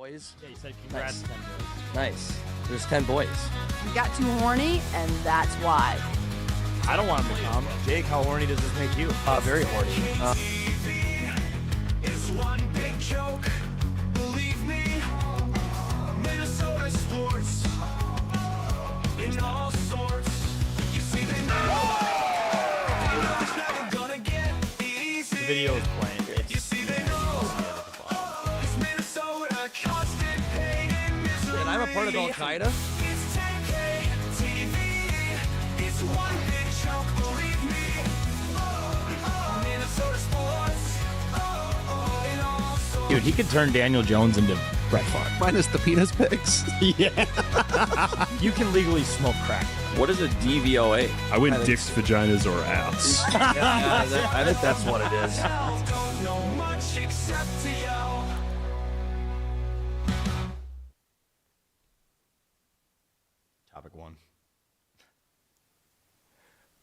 boys? Yeah, you said congrats. Nice. 10 boys. Nice. There's 10 boys. You got too horny, and that's why. I don't want him to come. Jake, how horny does this make you? Very horny. It's one big joke. Believe me, Minnesota sports in all sorts. You see, they know it's never gonna get easy. The video is playing. You see, they know it's Minnesota, constant pain and misery. And I'm a part of Al Qaeda. It's 10K TV. It's one big joke. Believe me, Minnesota sports in all sorts. Dude, he could turn Daniel Jones into Brett Favre. Minus the penis pics. Yeah. You can legally smoke crack. What is a DVOA? I went dicks, vaginas, or ass. I think that's what it is. Don't know much except to yell. Topic 1.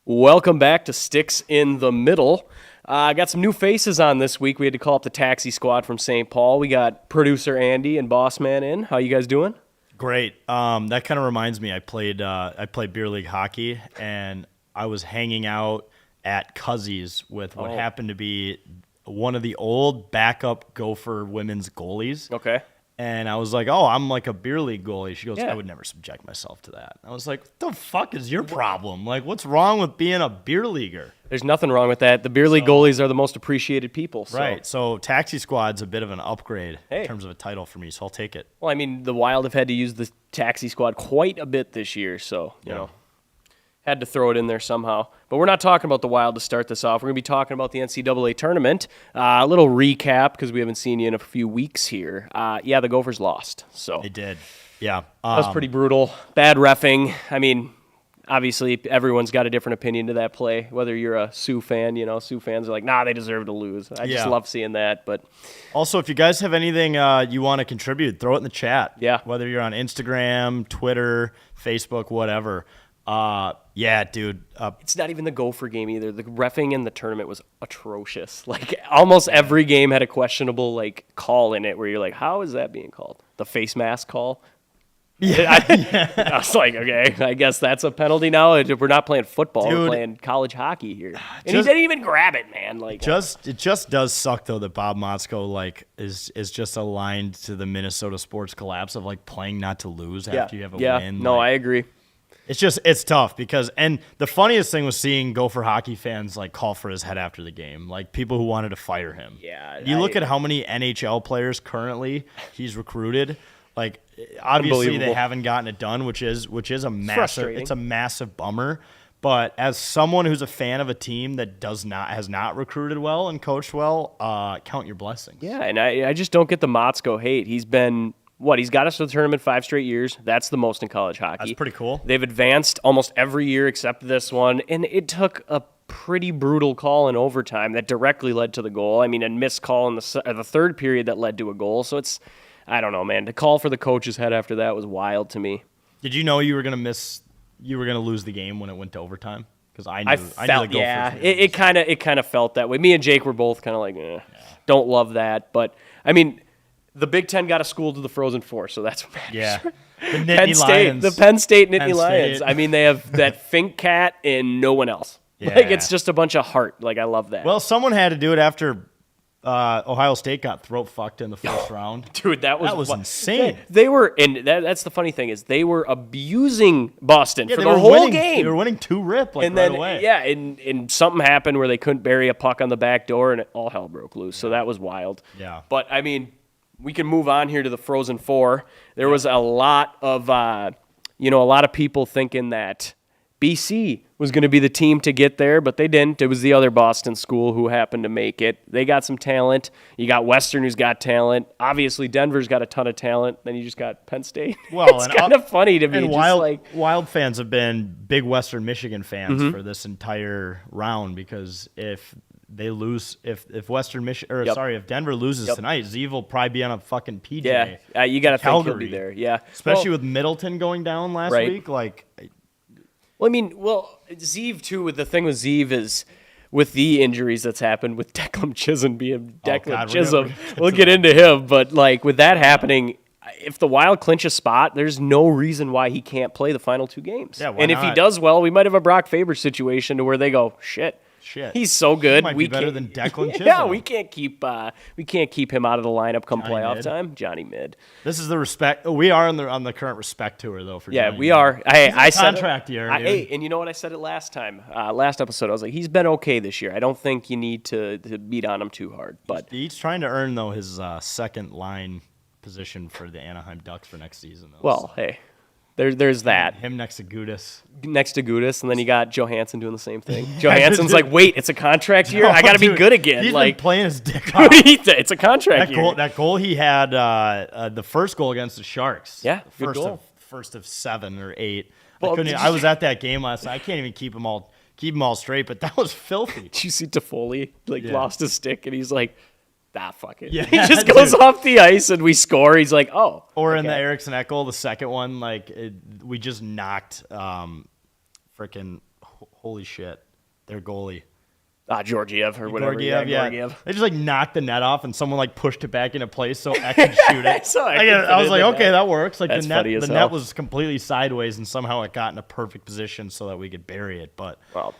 Welcome back to Sticks in the Middle. I got some new faces on this week. We had to call up the taxi squad from St. Paul. We got producer Andy and boss man in. How you guys doing? Great. That kind of reminds me. I played beer league hockey, and I was hanging out at Cuzzy's with what happened to be one of the old backup Gopher women's goalies. Okay. And I was like, "Oh, I'm like a beer league goalie." She goes, Yeah. "I would never subject myself to that." I was like, "What the fuck is your problem? Like, what's wrong with being a beer leaguer?" There's nothing wrong with that. The beer league goalies are the most appreciated people. So. Right. So Taxi Squad's a bit of an upgrade Hey. in terms of a title for me, so I'll take it. Well, I mean, the Wild have had to use the taxi squad quite a bit this year, so, you know, had to throw it in there somehow. But we're not talking about the Wild to start this off. We're going to be talking about the NCAA tournament. A little recap, because we haven't seen you in a few weeks here. Yeah, the Gophers lost. So They did. Yeah. that was pretty brutal. Bad reffing. I mean, obviously, everyone's got a different opinion to that play. Whether you're a Sioux fan, you know, Sioux fans are like, nah, they deserve to lose. I just Yeah. love seeing that. But Also, if you guys have anything you want to contribute, throw it in the chat. Yeah. Whether you're on Instagram, Twitter, Facebook, whatever. Yeah, dude. it's not even the Gopher game either. The reffing in the tournament was atrocious. Like, almost every game had a questionable, like, call in it where you're like, how is that being called? The face mask call? I was like, okay, I guess that's a penalty now. We're not playing football. We're Dude. playing college hockey here. And he Just- didn't even grab it, man. Like, it just does suck though that Bob Motzko is just aligned to the Minnesota sports collapse of like playing not to lose after you have a win. No, Like, I agree. it's tough because, and the funniest thing was seeing Gopher hockey fans like call for his head after the game, like people who wanted to fire him. Yeah, You look at how many NHL players currently he's recruited. Like, obviously they Unbelievable. haven't gotten it done, which is a massive, frustrating. it's a massive bummer. But as someone who's a fan of a team that has not recruited well and coached well, count your blessings. Yeah, and I just don't get the Motzko hate. He's been, he's got us to the tournament 5 straight years. That's the most in college hockey. That's pretty cool. They've advanced almost every year except this one, and it took a pretty brutal call in overtime that directly led to the goal. I mean, a missed call in the third period that led to a goal. So it's, I don't know, man. The call for the coach's head after that was wild to me. Did you know you were gonna lose the game when it went to overtime? Because I knew felt, the Gophers yeah, were it kind of felt that way. Me and Jake were both kind of like, don't love that. But, I mean, the Big Ten got a school to the Frozen Four, so that's what matters. Yeah. The Penn Nittany State, Lions. the Penn State Nittany Penn Lions. State. I mean, they have that Fink Cat and no one else. Yeah. Like, it's just a bunch of heart. Like, I love that. Well, someone had to do it after Ohio State got throat fucked in the first round. Dude, that was insane. They were, and that's the funny thing is they were abusing Boston for they the were whole winning, game. They were winning 2-rip and right then, away. yeah, and something happened where they couldn't bury a puck on the back door, and all hell broke loose. So that was wild. Yeah. But I mean, we can move on here to the Frozen Four. There was a lot of, a lot of people thinking that BC was going to be the team to get there, but they didn't. It was the other Boston school who happened to make it. They got some talent. You got Western, who's got talent. Obviously, Denver's got a ton of talent. Then you just got Penn State. Well, it's and kind of funny to me. And just Wild fans have been big Western Michigan fans Mm-hmm. for this entire round because if they lose, if Western Michigan, or Yep. sorry, if Denver loses tonight, Zeev will probably be on a fucking PJ. yeah, you got to think he'll Calgary. be there. Yeah, Especially Well, with Middleton going down last Right. week, like. Well, I mean, Zeev, too, the thing with Zeev is with the injuries that's happened with Declan Chisholm being Declan God, we're Chisholm. gonna We'll get into him, but, like, with that happening, if the Wild clinch a spot, there's no reason why he can't play the final 2 games. Yeah, why and if he not? does well, we might have a Brock Faber situation to where they go, shit. He's so good. Might be better than Declan Chisholm. Yeah, we can't keep him out of the lineup come Johnny playoff Mid. time. Johnny Mid. This is the respect. We are on the current respect tour though. For Yeah, Johnny we Mid. are. I He's in said contract year. Dude. Hey, and you know what I said it last time, last episode. I was like, he's been okay this year. I don't think you need to beat on him too hard. But He's trying to earn though his second line position for the Anaheim Ducks for next season. Though. well, hey, there's that. Him next to Gudis. Next to Gudis, and then you got Johansson doing the same thing. Johansson's like, wait, it's a contract year? I got to be Dude, good again. He's Like, been playing his dick what off. do you think? It's a contract year. That goal he had, the first goal against the Sharks. Yeah, good first goal. first of 7 or 8. Well, I was at that game last night. I can't even keep them all straight, but that was filthy. Did you see Toffoli Yeah. lost his stick, and he's like, fuck it. Yeah, he just goes dude. off the ice, and we score. He's like, oh. Or in the okay. Eriksson Ekholm, the second one, we just knocked freaking holy shit, their goalie. Georgiev or whatever. Georgiev, yeah. Georgiev. They just knocked the net off, and someone pushed it back into place so Ek could shoot it. So Ek I could was put like, it in okay, net. that works. That's funny as the hell. net was completely sideways, and somehow it got in a perfect position so that we could bury it. But Well,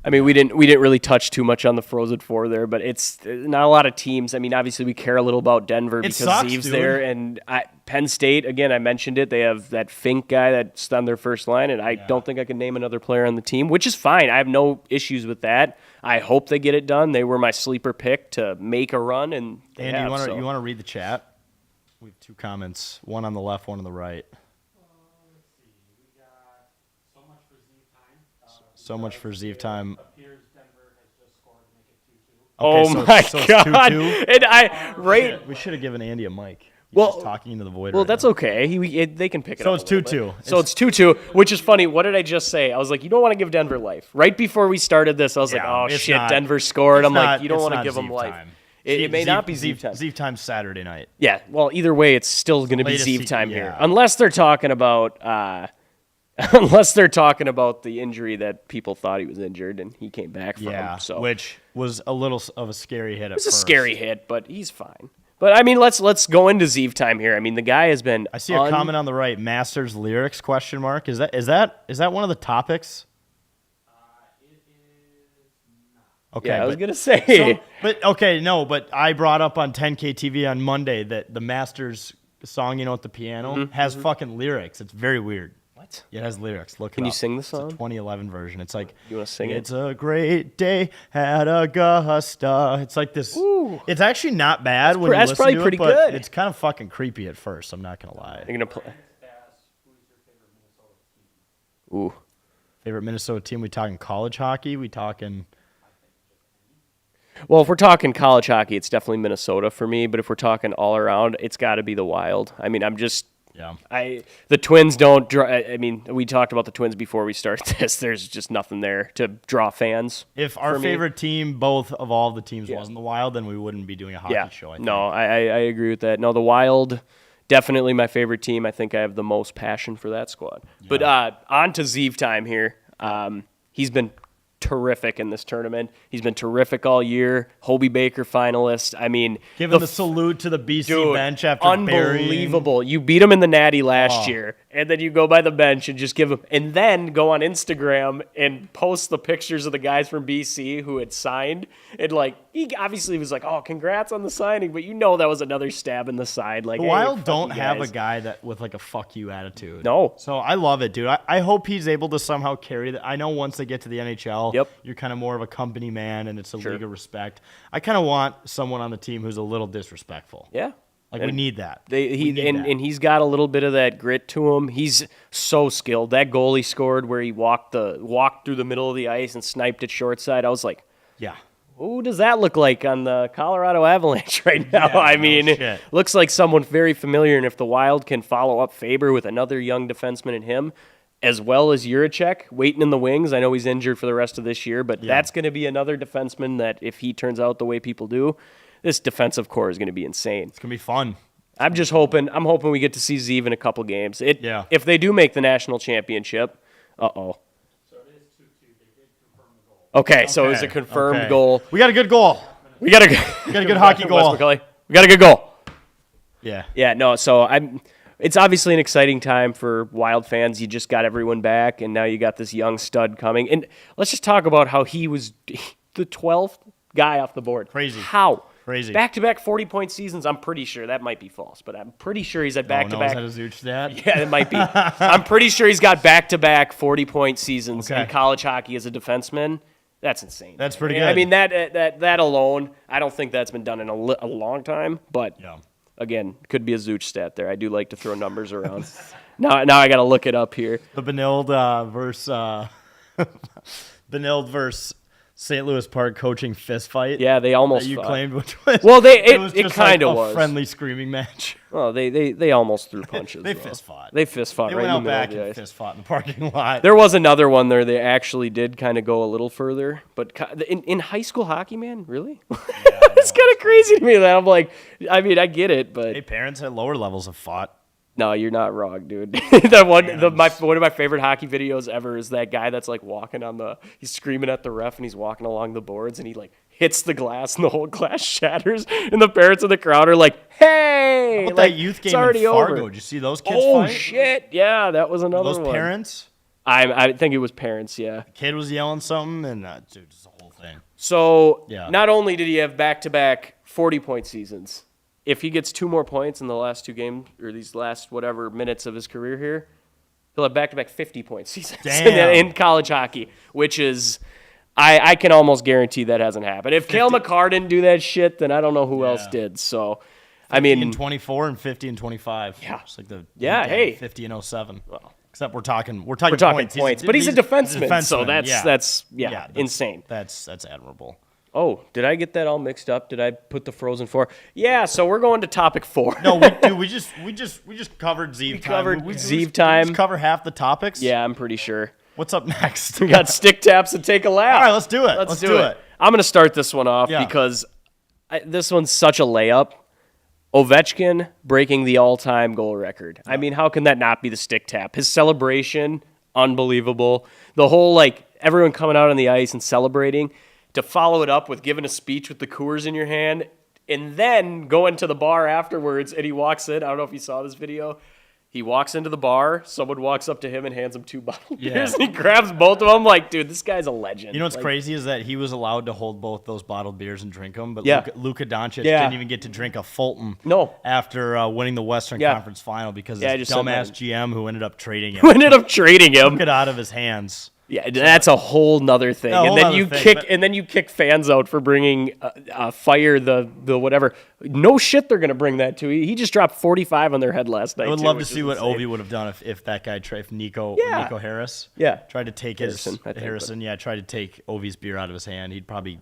I mean, we didn't really touch too much on the Frozen Four there, but it's not a lot of teams. I mean, obviously we care a little about Denver because sucks, Zeev's dude. there, and Penn State again. I mentioned it. They have that Fink guy that's on their first line, and I don't think I can name another player on the team, which is fine. I have no issues with that. I hope they get it done. They were my sleeper pick to make a run, and they Andy, have, you want to read the chat? We have 2 comments, one on the left, one on the right. So much for Zeev time. Oh so my it's god! 2-2? And I right. We should have given Andy a mic. He's Well- just talking into the void. Well, right that's now. okay. They can pick it So up. it's a little 2-2. bit. So it's 2-2, which is funny. What did I just say? I was like, you don't want to give Denver life. Right before we started this, I was like, Yeah, oh it's shit, not- Denver scored. it's I'm like, not- you don't it's want to not give them Zeev life. time. It may not be Zeev time. Zeev time Saturday night. Yeah. Well, either way, it's still going to be Latest Zeev time here, yeah. unless they're talking about. Unless they're talking about the injury that people thought he was injured and he came back from. Yeah, So which was a little of a scary hit. it's a scary hit, but he's fine. But I mean, let's go into Zeev time here. I mean, the guy has been. I see a comment on the right. Masters lyrics ? Is that one of the topics? Okay, Yeah, I was but- gonna say. But I brought up on 10K TV on Monday that the Masters song, with the piano, has fucking lyrics. It's very weird. What? It has lyrics. Look. Can it you up. sing the It's song? a 2011 version. It's like You wanna sing it? It's a great day at Augusta. It's like this. Ooh. It's actually not bad when you that's listen probably to pretty it, but good. it's kind of fucking creepy at first. I'm not gonna lie. You're gonna play. Ooh. Favorite Minnesota team? We talking college hockey? We talking? Well, if we're talking college hockey, it's definitely Minnesota for me. But if we're talking all around, it's got to be the Wild. I mean, the Twins don't draw. I mean, we talked about the Twins before we started this. There's just nothing there to draw fans. If our for me. favorite team, both of all the teams, Yeah. wasn't the Wild, then we wouldn't be doing a hockey show. I think. No, I agree with that. No, the Wild, definitely my favorite team. I think I have the most passion for that squad. But on to Zeev time here. He's been terrific in this tournament. He's been terrific all year. Hobie Baker finalist. I mean, Giving the salute to the BC bench after burying. unbelievable. You beat him in the Natty last year, and then you go by the bench and just give him, and then go on Instagram and post the pictures of the guys from BC who had signed. And he obviously was like, "Oh, congrats on the signing," but that was another stab in the side. Like The hey, Wild fuck don't you have guys. a guy that with a fuck you attitude. No. So I love it, dude. I hope he's able to somehow carry that. I know once they get to the NHL, Yep. you're kind of more of a company man, and it's a Sure. league of respect. I kind of want someone on the team who's a little disrespectful. Yeah. Like we need that. He We need that. and he's got a little bit of that grit to him. He's so skilled. That goal he scored where he walked through the middle of the ice and sniped it short side. I was like, Yeah. who does that look like on the Colorado Avalanche right now? I mean, shit. looks like someone very familiar. And if the Wild can follow up Faber with another young defenseman in him, as well as Juracek waiting in the wings. I know he's injured for the rest of this year, but that's going to be another defenseman that if he turns out the way people do, this defensive core is going to be insane. It's gonna be fun. I'm hoping we get to see Zeev in a couple games. Yeah. If they do make the national championship, uh-oh. Okay, so it was a confirmed Okay. goal. We got a good goal. We got a We got a good hockey Wes goal. McCully. We got a good goal. Yeah. Yeah, no, so it's obviously an exciting time for Wild fans. You just got everyone back, and now you got this young stud coming. And let's just talk about how he was the 12th guy off the board. Crazy. How? Crazy. Back-to-back 40-point seasons, I'm pretty sure. That might be false, but I'm pretty sure he's at back-to-back. No, is that a Zooch stat? Yeah, it might be. I'm pretty sure he's got back-to-back 40-point seasons Okay. in college hockey as a defenseman. That's insane. That's pretty I good. mean, that alone, I don't think that's been done in a long time, but Yeah. again, could be a Zooch stat there. I do like to throw numbers around. Now I got to look it up here. The Benilde versus St. Louis Park coaching fist fight. Yeah, they almost that you fought. claimed, which was Well, it was it just kind of like a was. friendly screaming match. Oh, they almost threw punches. They though. fist fought. They fist fought They right went in out the middle back of the and ice. fist fought in the parking lot. There was another one there. They actually did kind of go a little further, but in high school hockey, man, really? It's kind of crazy to me that I'm like, I mean, I get it, but Hey, parents at lower levels have fought. no, you're not wrong, dude. One of my favorite hockey videos ever is that guy that's like walking he's screaming at the ref and he's walking along the boards and he like hits the glass and the whole glass shatters and the parents in the crowd are like, "Hey!" How about like, that youth it's game in already Fargo? over. Did you see those kids Oh fight? shit! Yeah, that was another Those one. parents? I think it was parents. Yeah. Kid was yelling something, and dude, it's the whole thing. So Yeah. not only did he have back-to-back 40-point seasons, if he gets 2 more points in the last 2 games or these last whatever minutes of his career here, he'll have back-to-back 50-point seasons Damn. in college hockey, which is I can almost guarantee that hasn't happened. If Cale McCarr didn't do that shit, then I don't know who else did. So, I 50 mean, and 24 and 50 and 25. Yeah. Just like the Yeah, hey. 50 and 07. Well, Except we're talking we're talking points, but he's a defenseman, so that's insane. That's admirable. Oh, did I get that all mixed up? Did I put the Frozen 4? Yeah, so we're going to topic 4. No, we just covered Zeev time. covered we Zeev just time. cover half the topics. Yeah, I'm pretty sure. What's up next? We got stick taps and take a lap. All right, let's do it. Let's do it. I'm going to start this one off Yeah. because this one's such a layup. Ovechkin breaking the all-time goal record. I mean, how can that not be the stick tap? His celebration, unbelievable. The whole, like, everyone coming out on the ice and celebrating. To follow it up with giving a speech with the Coors in your hand and then going to the bar afterwards and he walks in. I don't know if you saw this video. He walks into the bar. Someone walks up to him and hands him 2 bottled beers and he grabs both of them. Like, dude, this guy's a legend. You know what's Like, crazy is that he was allowed to hold both those bottled beers and drink them, but Yeah. Luka Doncic Yeah. didn't even get to drink a Fulton No. after winning the Western Yeah. Conference Final because Yeah, I his just said dumbass that. GM who ended up trading him Who ended up trading him. took it out of his hands. Yeah, that's a whole nother thing. A whole And then nother you thing, kick, but- and then you kick fans out for bringing fire the whatever. No shit, they're gonna bring that to. He just dropped 45 on their head last night. I would too, love to which see is what insane. Ovi would have done if that guy if Nico Harris Yeah. tried to take Harrison, I think, Harrison tried to take Ovi's beer out of his hand. He'd probably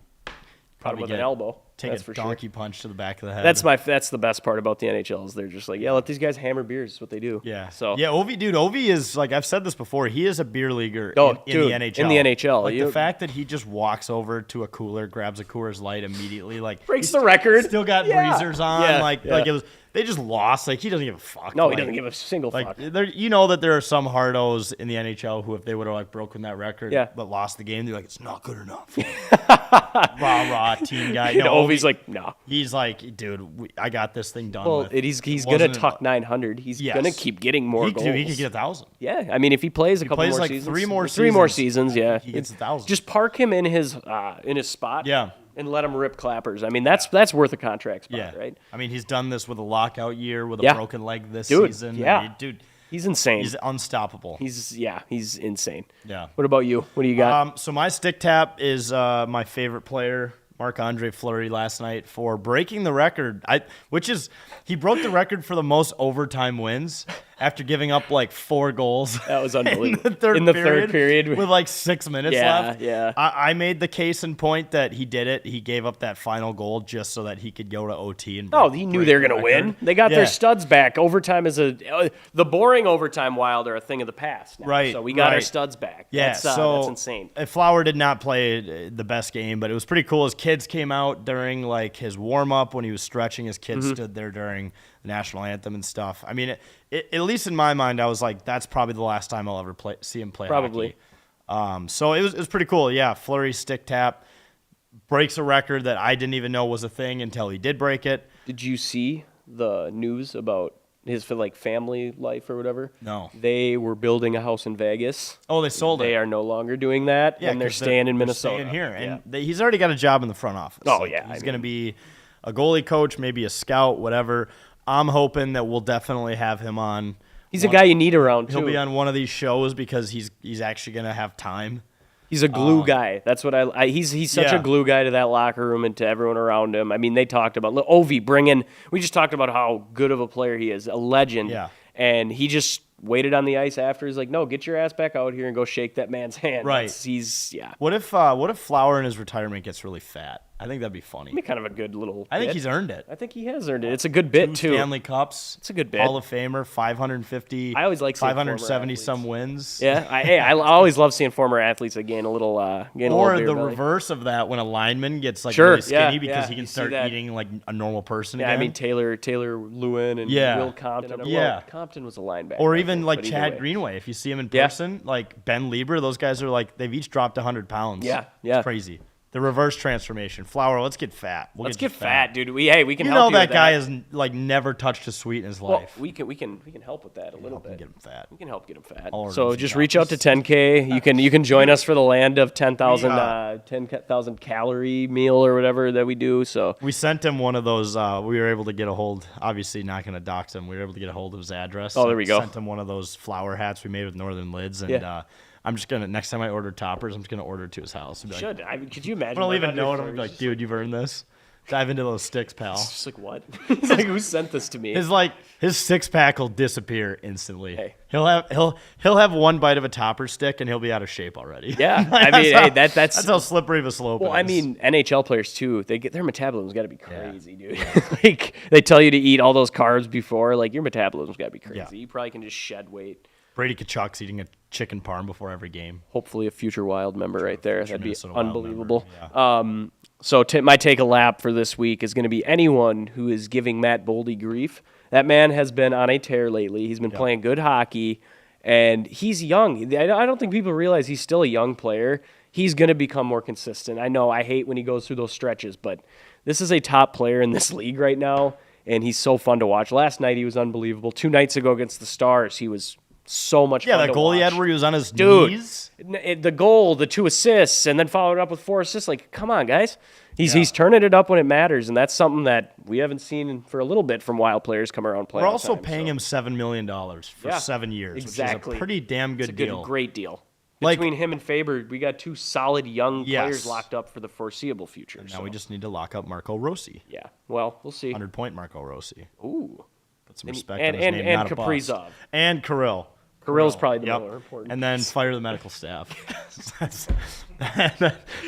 Caught him with get an elbow. take That's a for donkey sure. punch to the back of the head. That's the best part about the NHL is they're just like, yeah, let these guys hammer beers. Is what they do. Yeah. So yeah, Ovi is like I've said this before. He is a beer leaguer Oh, in dude, the NHL. in the NHL. Like You- the fact that he just walks over to a cooler, grabs a Coors Light immediately, like breaks he's the record. Still got Yeah. breezers on. Yeah, Like yeah. it was. They just lost. Like he doesn't give a fuck. No, like, he doesn't give a single Like fuck. there, you know that there are some hardos in the NHL who, if they would have like broken that record, Yeah. but lost the game, they're like, it's not good enough. rah team guy. You No, know, Ovi's like, no. he's like, dude, I got this thing done. Well, with. he's It gonna wasn't- tuck 900. He's Yes. gonna keep getting more He goals. could, he could get 1,000. Yeah, I mean, if he plays a couple plays more like seasons, three more seasons, yeah, he gets 1,000. Just park him in his spot, Yeah. and let him rip clappers. I mean, that's worth a contract spot, Yeah, right? I mean, he's done this with a lockout year, with a Yeah. broken leg this Dude, season. yeah. I mean, dude, He's insane. he's unstoppable. He's insane. Yeah. What about you? What do you got? So my stick tap is my favorite player, Marc-Andre Fleury, last night for breaking the record. He broke the record for the most overtime wins after giving up like 4 goals. That was unbelievable. In the third period with with like 6 minutes Yeah, left. yeah. I made the case in point that he did it. He gave up that final goal just so that he could go to OT and. Oh, he knew they were going to break the win. record. They got Yeah. their studs back. Overtime is the boring overtime Wild are a thing of the past now. Right, So we got our right. studs back. Yeah, That's, so that's insane. Flower did not play the best game, but it was pretty cool. His kids came out during like his warm up when he was stretching. His kids Mm-hmm. stood there during the national anthem and stuff. I mean, at least in my mind, I was like, that's probably the last time I'll ever see him play. Probably. Hockey. So it was pretty cool. Yeah, Fleury stick tap breaks a record that I didn't even know was a thing until he did break it. Did you see the news about his family life or whatever? No. They were building a house in Vegas. Oh, they sold it. They are no longer doing that, and they're 'cause staying in they're Minnesota. Staying here, and he's already got a job in the front office. Oh, yeah, he's going to be a goalie coach, maybe a scout, whatever. I'm hoping that we'll definitely have him on. He's a guy you need around, too. He'll be on one of these shows because he's actually going to have time. He's a glue guy. That's what he's such a glue guy to that locker room and to everyone around him. I mean, they talked about Ovi we just talked about how good of a player he is, a legend. Yeah. And he just waited on the ice after. He's like, no, get your ass back out here and go shake that man's hand. Right. What if Flower in his retirement gets really fat? I think that'd be funny. Be kind of a good little I think bit. he's earned it. I think he has earned it. It's a good bit, 2 too. Stanley Cups. It's a good bit. Hall of Famer, 550. I always like seeing 570 former some wins. Yeah, I always love seeing former athletes gain a little beer Or the belly. reverse of that, when a lineman gets Sure, really skinny yeah, because yeah, he can you see start that. eating like a normal person Yeah, again. I mean Taylor Lewin and Yeah. Will Compton. Yeah. Well, Compton was a linebacker. Or I even think, like but either Chad way. Greenway, if you see him in Yeah. person, like Ben Lieber, those guys are like they've each dropped 100 pounds. Yeah, yeah. It's crazy. The reverse transformation. Flower, let's get fat. Let's you get fat, dude. We can You help know you that with guy has like never touched a sweet in his Well, life. we can help with that a little Help him bit. get him fat. We can help get him fat. I'll order So him some just reach out to tacos. 10K. You can join us for the land of 10,000 Yeah. 10,000 calorie meal or whatever that we do. So We sent him one of those. We were able to get a hold. Obviously, not going to dox him. We were able to get a hold of his address. Oh, there we go. Sent him one of those flower hats we made with northern lids, and Yeah. I'm just gonna next time I order toppers, I'm just gonna order it to his house. And be like, could you imagine? I'm gonna leave a that note. on I'm your gonna be like, fridge? dude, you've earned this. Dive into those sticks, pal. Just like what? It's like who sent this to me? His 6-pack will disappear instantly. Hey. He'll have one bite of a topper stick and he'll be out of shape already. Yeah, I mean, hey, that's how slippery of a slope. Well, it I is. mean, NHL players too. Their metabolism's got to be crazy, dude. Like they tell you to eat all those carbs before. Like your metabolism's got to be crazy. Yeah. You probably can just shed weight. Brady Kachuk's eating a chicken parm before every game. Hopefully, a future Wild member right there. That'd be Minnesota Wild unbelievable. member, So my take a lap for this week is going to be anyone who is giving Matt Boldy grief. That man has been on a tear lately. He's been playing good hockey, and he's young. I don't think people realize he's still a young player. He's going to become more consistent. I know I hate when he goes through those stretches, but this is a top player in this league right now, and he's so fun to watch. Last night he was unbelievable. 2 nights ago against the Stars, he was so much fun Yeah, that to goal he watch. had where he was on his Dude, knees. the goal, the 2 assists, and then followed up with 4 assists. Like, come on, guys. He's turning it up when it matters, and that's something that we haven't seen for a little bit from Wild players come around playing. We're also paying him $7 million for Yeah, 7 years, exactly. which is a pretty damn good It's a deal. great deal. Like- Between him and Faber, we got 2 solid young Yes. players locked up for the foreseeable future. Now we just need to lock up Marco Rossi. Yeah, well, we'll see. 100-point Marco Rossi. Ooh. Put some respect and- on his and- name, and not a bust. Kaprizov. And Kirill. Kirill's probably the Yep. more important. And then fire the medical staff.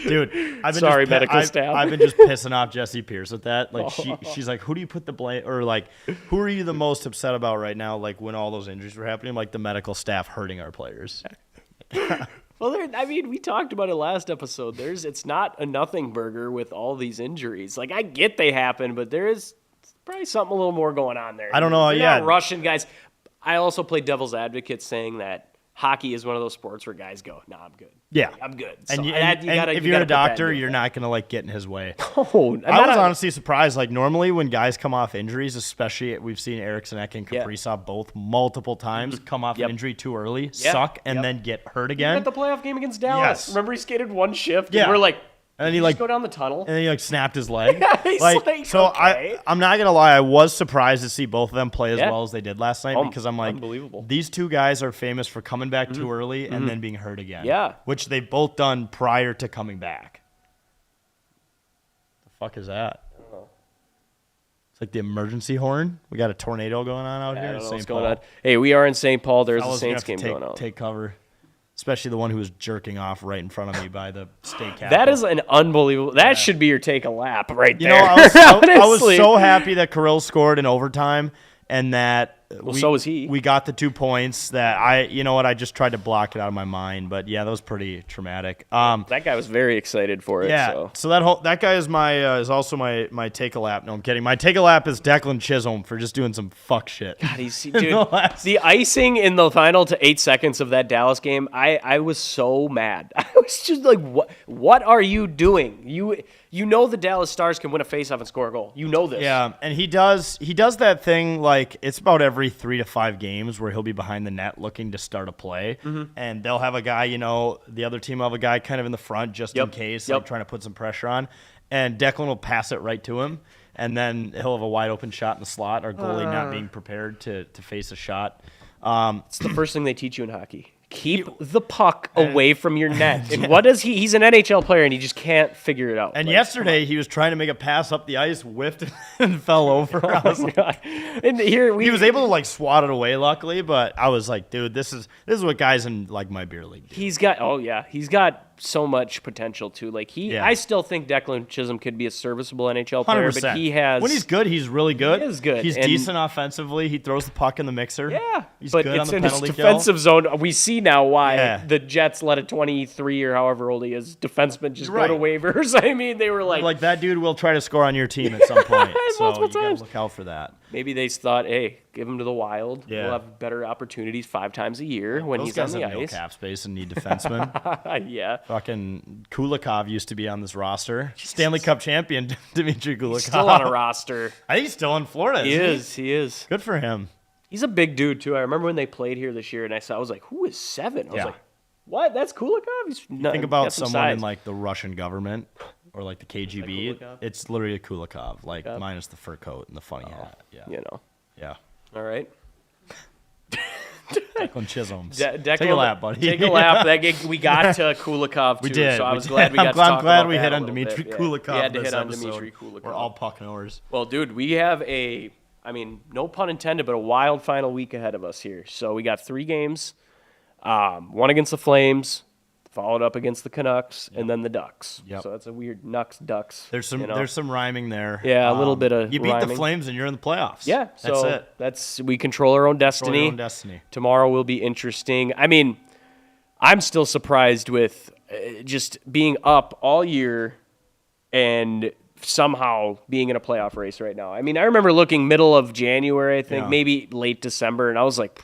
Dude, Sorry, medical staff. I've been just pissing off Jesse Pierce with that. Like she's like, who do you put the blame, or like, who are you the most upset about right now? Like when all those injuries were happening, like the medical staff hurting our players. Well, we talked about it last episode. It's not a nothing burger with all these injuries. Like, I get they happen, but there is probably something a little more going on there. I don't know, They're yeah. not rushing guys. I also play devil's advocate saying that hockey is one of those sports where guys go, "Nah, I'm good. Yeah, I'm good." And, So you, that- and, you and gotta- if you you're gotta a put that doctor, into you're effect. not gonna like get in his way. Oh, I was honestly surprised. Like normally, when guys come off injuries, especially we've seen Eriksson Ek and Yeah. Kaprizov both multiple times come off Yep. an injury too early, Yep. suck, and Yep. then get hurt At again. the playoff game against Dallas. Yes. Remember he skated one shift Yeah. and we're like, And then "Did he you like just go down the tunnel." and then he like snapped his leg. He's like, like, so okay. I'm not gonna lie, I was surprised to see both of them play as Yeah. well as they did last night because I'm like, unbelievable. these 2 guys are famous for coming back too early and then being hurt again. Yeah. which they've both done prior to coming back. The fuck is that? It's like the emergency horn. We got a tornado going on out I here don't in know St. what's Paul. going on. Hey, we are in St. Paul. There's a Fellas, you're Saints gonna game have to going on. take cover, especially the one who was jerking off right in front of me by the state capitol. That is an unbelievable. That should be your take a lap right You there. know, I was Honestly. so happy that Kirill scored in overtime and that so was he. We got the 2 points that I just tried to block it out of my mind. But yeah, that was pretty traumatic. That guy was very excited for it. Yeah, So. that guy is is also my take a lap. No, I'm kidding. My take a lap is Declan Chisholm for just doing some fuck shit. God, dude, the last- the icing in the final to 8 seconds of that Dallas game, I was so mad. I was just like, what are you doing? You know the Dallas Stars can win a faceoff and score a goal. You know this. Yeah, and he does that thing like it's about every 3 to 5 games where he'll be behind the net looking to start a play, and they'll have a guy, the other team will have a guy kind of in the front just in case, like trying to put some pressure on, and Declan will pass it right to him, and then he'll have a wide open shot in the slot. Our goalie not being prepared to face a shot. It's the first thing they teach you in hockey. Keep the puck away from your net. And what does he's an NHL player and he just can't figure it out. And yesterday he was trying to make a pass up the ice, whiffed and fell over. I was like, and here he was able to like swat it away, luckily, but I was like, dude, this is what guys in like my beer league do. He's got so much potential too. Like I still think Declan Chisholm could be a serviceable NHL player, 100%. but he has when he's good, he's really good. He is good. He's And- decent offensively. He throws the puck in the mixer. Yeah, he's but good it's on the in his penalty defensive kill. zone. We see now why Yeah. the Jets let a 23 or however old he is defenseman just You're go to waivers. I mean, they were Like that dude will try to score on your team at some point. So Multiple you gotta times. look out for that. maybe they thought, hey, give him to the Wild. Yeah. We'll have better opportunities 5 times a year when Those he's on guys the have no ice. cap space and need defensemen. Yeah. Fucking Kulikov used to be on this roster. Stanley Cup champion Dmitry Kulikov. Still on a roster. I think he's still in Florida. He isn't is. He is. Good for him. He's a big dude too. I remember when they played here this year, and I was like, "Who is 7?" I was Yeah. like, "What? That's Kulikov." He's Think about someone in like the Russian government or like the KGB. Kulikov? It's literally a Kulikov, like minus the fur coat and the funny hat. Yeah. you know. Yeah. All right. Declan Chisholm. Declan, Take a lap, buddy. Take a lap. We got to Kulikov too. We did. So I we was did. glad we got to talk I'm glad about we that hit a on little Dmitry bit. Kulikov. We had to this hit on episode. Dmitry Kulikov. We're all puck knowers. Well, dude, we have no pun intended, but a wild final week ahead of us here. So we got 3 games, one against the Flames, followed up against the Canucks, and then the Ducks. Yep. So that's a weird Ducks. There's some you know? there's some rhyming there. Yeah, a little bit of You beat the rhyming. Flames and you're in the playoffs. Yeah, so that's it. we control our own destiny. Control your own destiny. Tomorrow will be interesting. I mean, I'm still surprised with just being up all year and somehow being in a playoff race right now. I mean, I remember looking middle of January, I think, Yeah. maybe late December, and I was like,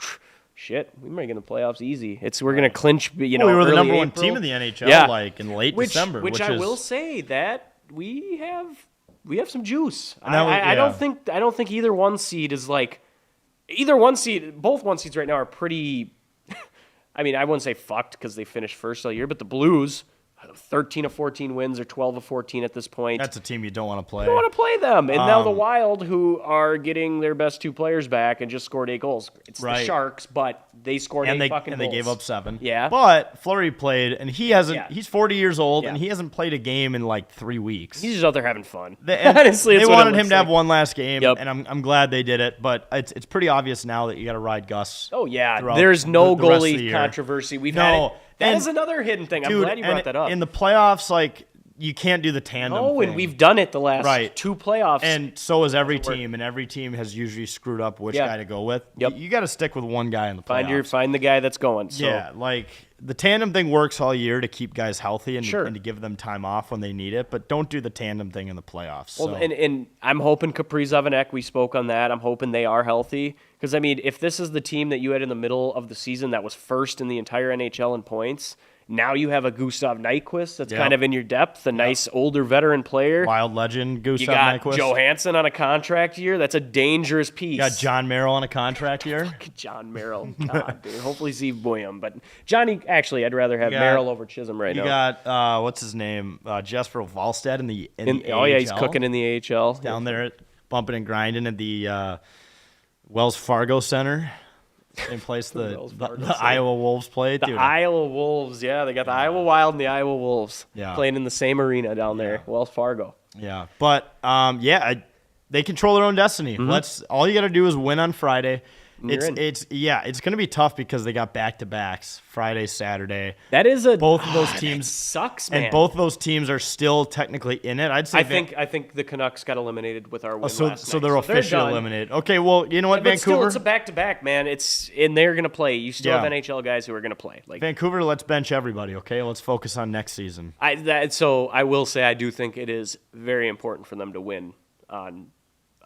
shit, we might get in the playoffs easy. We're going to clinch, you know, we were the early number one April. team in the NHL, Yeah. like in late December, Which which I is, will say that we have some juice. And that was- I don't think either one seed is like both one seeds right now are pretty. I mean, I wouldn't say fucked because they finished first all year, but the Blues, 13 of 14 wins or 12 of 14 at this point. that's a team you don't want to play. I don't want to play them. And now the Wild, who are getting their best 2 players back and just scored 8 goals. It's the Right. Sharks, but they scored 8 fucking and goals. they gave up 7. Yeah. But Fleury played, and he hasn't. Yeah. He's 40 years old, Yeah. and he hasn't played a game in like 3 weeks. He's just out there having fun. And Honestly, they it's what it wanted him looks to have like. one last game, Yep. and I'm glad they did it. But it's pretty obvious now that you got to ride Gus. Oh, yeah. throughout There's no the rest of the goalie year. controversy. We've No, had it. That and- is another hidden thing. I'm Dude, glad you and brought that up. in the playoffs, like you can't do the tandem. Oh, thing. and we've done it the last Right. 2 playoffs. And so is every Doesn't work. team, and every team has usually screwed up which Yeah. guy to go with. Yep. You got to stick with one guy in the playoffs. find the guy that's going. So. Yeah, like the tandem thing works all year to keep guys healthy and, Sure. and to give them time off when they need it, but don't do the tandem thing in the playoffs. Well, so. and I'm hoping Kaprizov and Ek, we spoke on that. I'm hoping they are healthy. Because, I mean, if this is the team that you had in the middle of the season that was first in the entire NHL in points, now you have a Gustav Nyquist that's Yep. kind of in your depth, a nice older veteran player. Wild legend, You Gustav got Nyquist. Johansson on a contract year. That's a dangerous piece. You got John Merrill on a contract here. John Merrill. God, dude. Hopefully Zeev William. But Johnny, actually, I'd rather have You got- Merrill over Chisholm right You now. got what's his name, Jesper Wallstedt in the Oh, yeah, he's AHL, cooking in the AHL. down there, bumping and grinding at the Wells Fargo Center. Same place Wells Fargo the Center. Iowa Wolves played. The Dude, Iowa Wolves, yeah. They got the Iowa Wild and the Iowa Wolves Yeah. playing in the same arena down there, Wells Fargo. yeah, but they control their own destiny. All you got to do is win on Friday. You're in. It's going to be tough because they got back-to-backs Friday, Saturday. That is Both of those teams sucks, man. and both of those teams are still technically in it. I'd say I think the Canucks got eliminated with our win so last night. they're officially done. eliminated. Okay, well, you know what, But still, Vancouver? it's a back-to-back, man. And they're going to play. You still Yeah. have NHL guys who are going to play. Like Vancouver, let's bench everybody, okay? Let's focus on next season. So I will say I do think it is very important for them to win on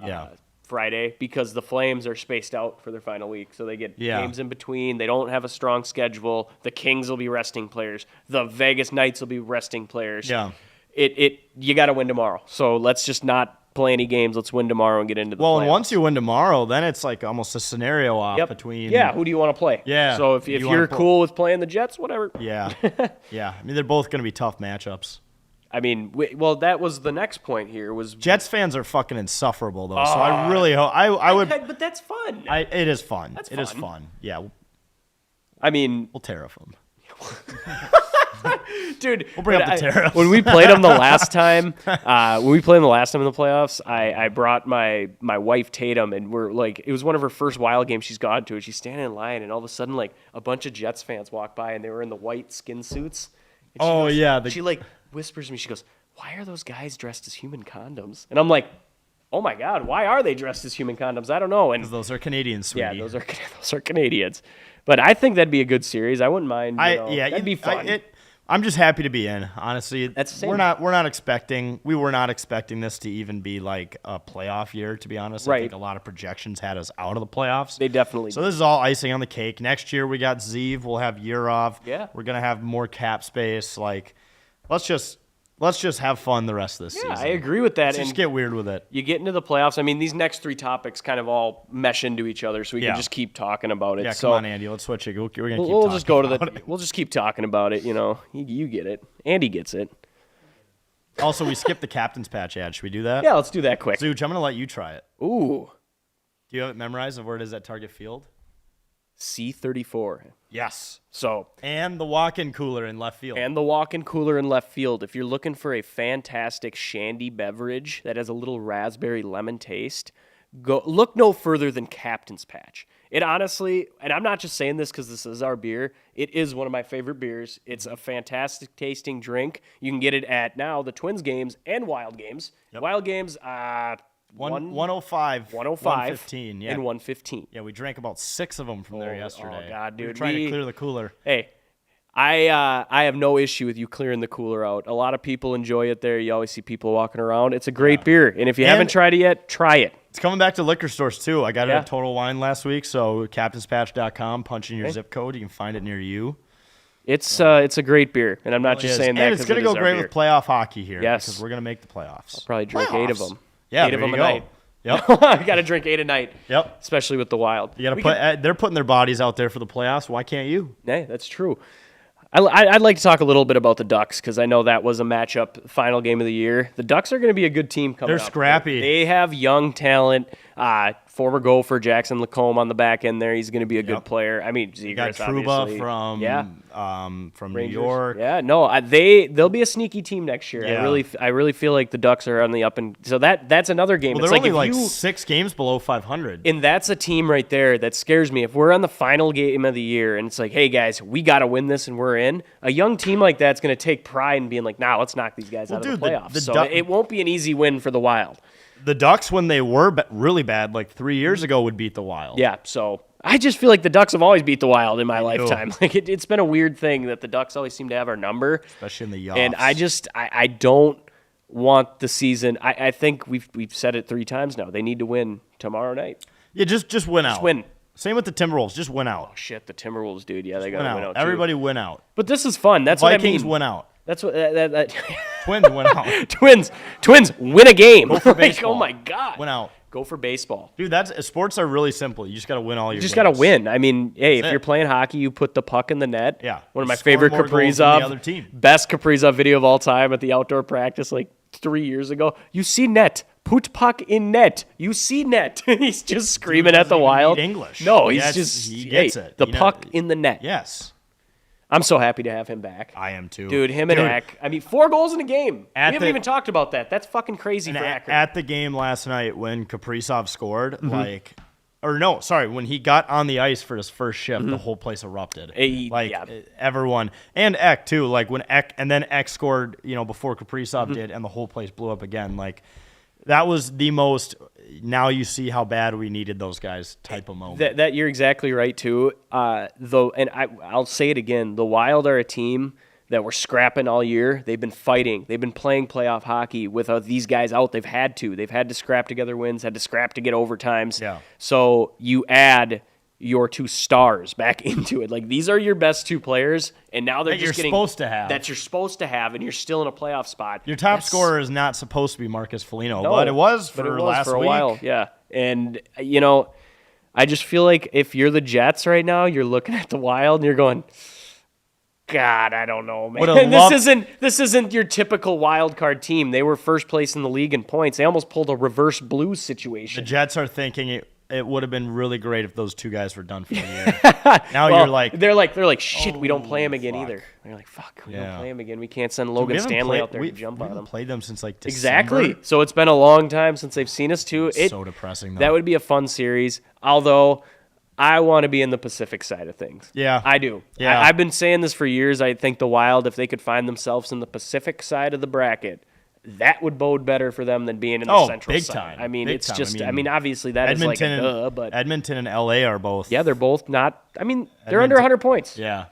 Yeah. Friday because the Flames are spaced out for their final week. So they get Yeah. games in between. They don't have a strong schedule. The Kings will be resting players. The Vegas Knights will be resting players. Yeah. you got to win tomorrow. So let's just not play any games. Let's win tomorrow and get into the Well, playoffs. and once you win tomorrow, then it's like almost a scenario off between. Yeah, who do you want to play? Yeah, So if you you're wanna cool with playing the Jets, whatever. Yeah, yeah. I mean, they're both going to be tough matchups. I mean, well, that was the next point here. Was Jets fans are fucking insufferable though, so I really hope I would. but that's fun. It is fun. That's It is fun. fun. Yeah, I mean, we'll tariff them. dude, We'll bring up the tariffs. when we played them the last time, in the playoffs, I brought my wife Tatum, and we're like, it was one of her first Wild games she's gone to, and she's standing in line, and all of a sudden, like, a bunch of Jets fans walk by, and they were in the white skin suits. And she Oh, goes- yeah, she like whispers to me, she goes, "Why are those guys dressed as human condoms?" And I'm like, "Oh my God, why are they dressed as human condoms? I don't know." And Those are Canadians, sweetie. yeah, those are Canadians. But I think that'd be a good series. I wouldn't mind. That'd be fun. I'm just happy to be in. Honestly, That's the same. we were not expecting this to even be like a playoff year. To be honest, I Right. think a lot of projections had us out of the playoffs. They definitely So did. this is all icing on the cake. Next year we got Zeev. We'll have Yurov. Yeah. We're gonna have more cap space. Like, let's just have fun the rest of this season. I agree with that. Let's just And get weird with it. you get into the playoffs. I mean, these next three topics kind of all mesh into each other, so we Yeah. can just keep talking about it. Yeah, so come on, Andy. Let's switch it. We're gonna keep we'll just go to talking about we'll just keep talking about it. You know, you get it. Andy gets it. it. Also, we skipped the captain's patch ad. Should we do that? Yeah, let's do that quick. Zuch, I'm gonna let you try it. Ooh, Do you have it memorized of where it is at Target Field? C34. Yes. So And the walk-in cooler in left field. and the walk-in cooler in left field. If you're looking for a fantastic shandy beverage that has a little raspberry lemon taste, go look no further than Captain's Patch. It honestly, and I'm not just saying this because this is our beer, it is one of my favorite beers. It's a fantastic tasting drink. You can get it at now the Twins games and Wild games. Wild games, 105, 105, 115, yeah. and 115. Yeah, we drank about 6 of them from there Oh, yesterday. oh, God, We were dude, trying we- to clear the cooler. Hey, I have no issue with you clearing the cooler out. A lot of people enjoy it there. You always see people walking around. It's a great beer, and if you haven't tried it yet, try it. It's coming back to liquor stores, too. I got it Yeah. at Total Wine last week, so captainspatch.com, punch in your zip code. You can find it near you. It's a great beer, and I'm not It just is. saying that And it's because going to go great beer. with playoff hockey here. Yes. Because we're going to make the playoffs. Probably drink 8 of Playoffs. them. Yeah, 8 of there them you a go. night. Yep. I got to drink 8 a night. Yep. Especially with the Wild. You got We to put. could- They're putting their bodies out there for the playoffs. Why can't you? Hey, that's true. I'd like to talk a little bit about the Ducks because I know that was a matchup, final game of the year. The Ducks are going to be a good team coming They're up. scrappy. They have young talent. Former gopher Jackson Lacombe on the back end there. He's going to be a good Yep. player. I mean, You got Zegras, Trouba obviously. from New Rangers. York. Yeah, no, they'll be a sneaky team next year. Yeah. I really feel like the Ducks are on the up, and so that's another game. Well, It's they're like only if like you, 6 games below 500. and that's a team right there that scares me. If we're on the final game of the year and it's like, hey guys, we got to win this and we're in, a young team like that's going to take pride in being like, nah, let's knock these guys out of the dude, playoffs. the So Duck- it won't be an easy win for the Wild. The Ducks, when they were really bad, like 3 years ago, would beat the Wild. Yeah, so I just feel like the Ducks have always beat the Wild in my lifetime. Like it's been a weird thing that the Ducks always seem to have our number. Especially in the Yoffs. And I don't want the season. I think we've said it 3 times now. They need to win tomorrow night. Yeah, just win out. win. Same with the Timberwolves. Just win out. Shit, the Timberwolves, dude. Yeah, they got Win to win out. out. Too. Everybody win out. But this is fun. That's Vikings what I mean. win out. That's what that Twins win out. Twins win a game. Go for Like, baseball. oh my god. Win out. Go for baseball. Dude, sports are really simple. You just got to win all your You just games. got to win. I mean, hey, if it. you're playing hockey, you put the puck in the net. Yeah. One of my Score favorite more goals than the other Kaprizov, team. best Kaprizov video of all time at the outdoor practice like 3 years ago. You see net. Put puck in net. You see net. He's just screaming at the doesn't even Wild. need English. No, He he's gets- just he gets hey, it. the You know, puck in the net. Yes. I'm so happy to have him back. I am too. Dude, him and Ack. I mean, 4 goals in a game. We At haven't the- even talked about that. That's fucking crazy And for at, Akron. at the game last night when Kaprizov scored, Mm-hmm. when he got on the ice for his first shift, the whole place erupted. Yeah. Everyone. And Eck, too. Like, when Eck scored, before Kaprizov Mm-hmm. did, and the whole place blew up again. Like, that was the most, now you see how bad we needed those guys type of moment. That you're exactly right too. I'll say it again. The Wild are a team that were scrapping all year. They've been fighting. They've been playing playoff hockey with these guys out. They've had to. They've had to scrap together wins. Had to scrap to get overtimes. Yeah. So you add your two stars back into it. Like, these are your best two players, and now they're That just you're getting supposed to have. that you're supposed to have, and you're still in a playoff spot. Your top That's- scorer is not supposed to be Marcus Foligno, No, but it was for but it was last for a week. while. Yeah, and I just feel like if you're the Jets right now, you're looking at the Wild and you're going, God, I don't know, man. Would've loved- This isn't your typical wild card team. They were first place in the league in points. They almost pulled a reverse Blues The situation. Jets are thinking it would have been really great if those two guys were done for the year. Now Well, you're like, they're like, shit, we don't play him oh, again fuck. either. They're like, fuck, we Yeah. don't play him again. We can't send we Logan haven't Stanley played- out there we, to jump we on haven't him. played them since like December. Exactly. So it's been a long time since they've seen us too. So depressing, though. That would be a fun series. Although I want to be in the Pacific side of things. Yeah. I do. Yeah. I've been saying this for years. I think the Wild, if they could find themselves in the Pacific side of the bracket, that would bode better for them than being in the Central big side. time. I mean, Big it's time. just, I mean, obviously that is like Edmonton, a duh, but Edmonton and LA are both. yeah, they're both not. I mean, they're under 100 points. Yeah.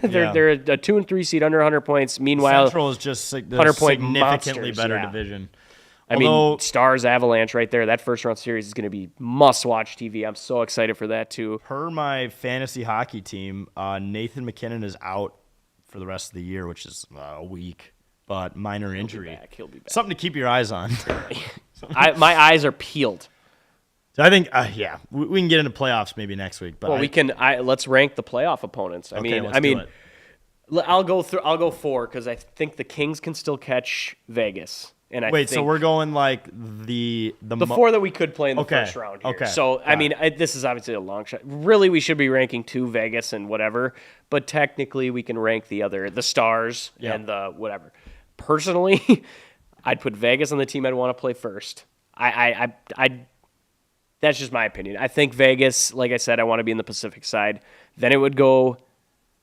They're a 2 and 3 seed under 100 points. Meanwhile, Central is just the 100-point significantly monsters, better yeah. division. I Although, mean, Stars Avalanche right there. That first round series is going to be must-watch TV. I'm so excited for that too. per my fantasy hockey team, Nathan McKinnon is out for the rest of the year, which is a week, but minor injury. He'll be back. Something to keep your eyes on. My eyes are peeled. So I think, yeah, we can get into playoffs maybe next week. But Well, we can. Let's rank the playoff opponents. Okay, let's do it. I'll go 4 because I think the Kings can still catch Vegas. And I Wait, so think we're going like the 4 that we could play in the Okay, first round here. okay, So got I mean, this is obviously a long shot. Really, we should be ranking 2 Vegas and whatever. But technically, we can rank the Stars Yeah. and the whatever. Personally, I'd put Vegas on the team I'd want to play first. I that's just my opinion. I think Vegas, like I said, I want to be in the Pacific side. Then it would go